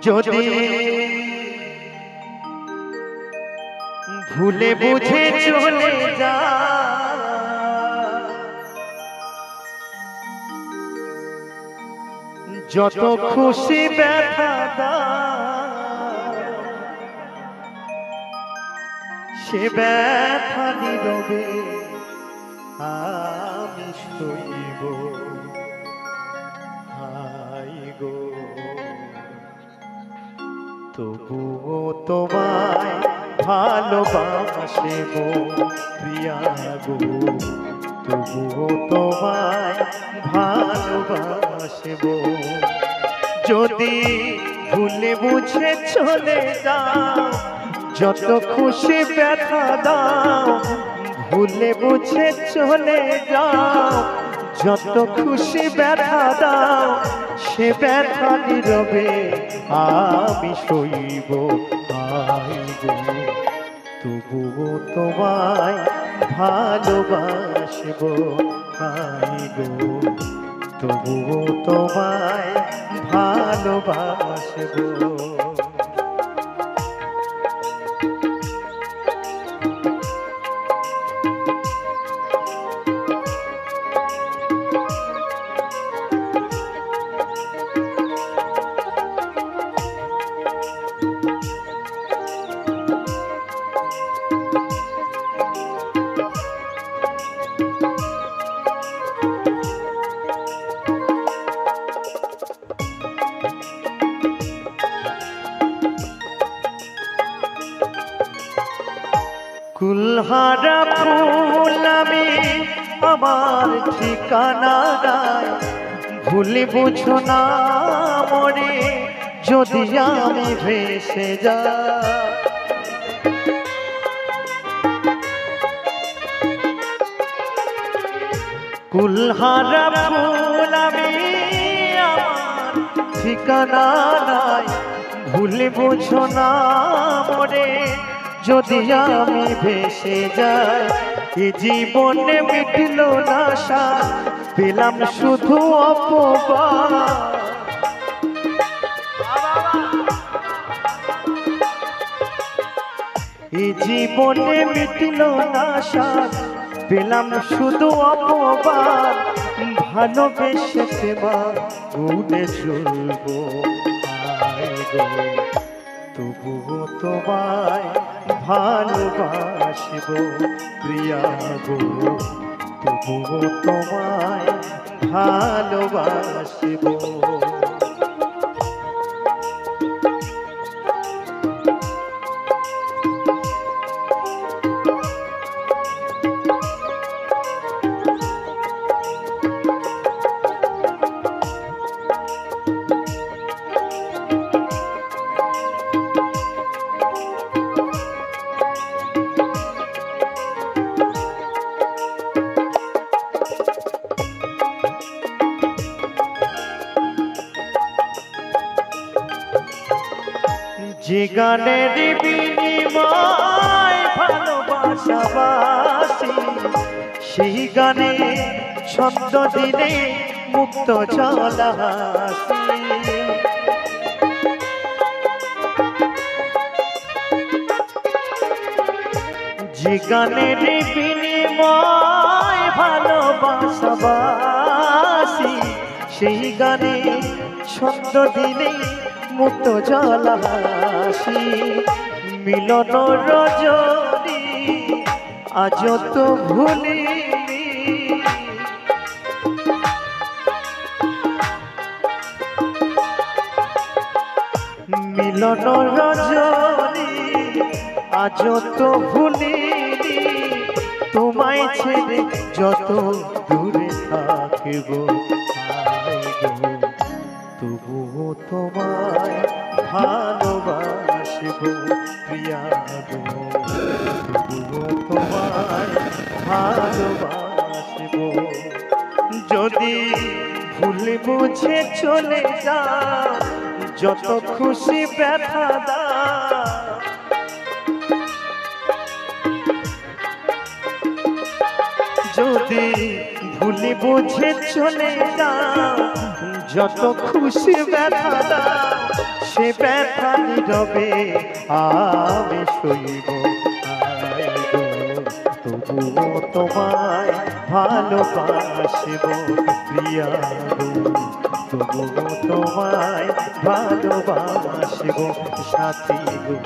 যদি ভুলে বুঝে চলে যা যত খুশি ব্যথা দা সে ব্যথা নীরবে আমি সইব হাই গো তবুও তোমায় ভালোবাসব প্রিয়া গো তবুও তোমায় ভালোবাসব যদি ভুলে বুঝে চলে যাও যত খুশি ব্যথা দাও ভুলে বুঝে চলে যাও যত খুশি ব্যথা দাও সে ব্যথা নীরবে আমি সইব হাই গো তবুও তোমায় ভালোবাসব হাই গো তবুও তোমায় ভালোবাসব কুলহারা ফুল আমি আমার ঠিকানা নাই ভুলে বুঝো না মরে যদি আমি ভেসে যাই কুলহারা ফুল আমি আমার ঠিকানা নাই ভুলে বুঝো না মরে যদি আমি ভেসে যাই এ জীবনে মিটল না সাথ পেলাম শুধু অপবাদ এ জীবনে মিটল না সাথ পেলাম শুধু অপবাদ ভালোবেসে তোমার গুণে চলবো তবুও তোমায় ভালোবাসব প্রিয়া গো তবুও তোমায় ভালোবাসব যে গানের বিনিময় ভালোবাসাবাসি সেই গানে ছন্দ দিলে মুক্ত জলাহাসি যে গানের বিনিময় ভালোবাসাবাসি সেই গানে ছন্দ দিলে মুক্ত জলাহাসি মিলন রজনী আজ তো ভুলিনি মিলন রজনী আজ তো ভুলিনি তোমায় ছেড়ে যত দূরে থাকিব তবুও তোমায় ভালোবাসব প্রিয়া গো তবুও তোমায় ভালোবাসব যদি ভুলে বুঝে চলে যা যত খুশি ব্যথা দা যদি ভুলে ভুলি বুঝে চলে যা, যত খুশি ব্যথা দাও সে ব্যথা নীরবে আমি সইব। তবুও তোমায় ভালোবাসব প্রিয়া গো, তবুও তোমায় ভালোবাসব সাথী গো,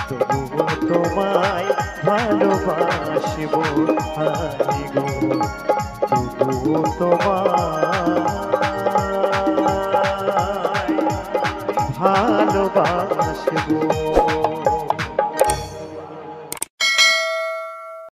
তবুও তোমায় ভালোবাসব হাই গো, তবুও তোমায়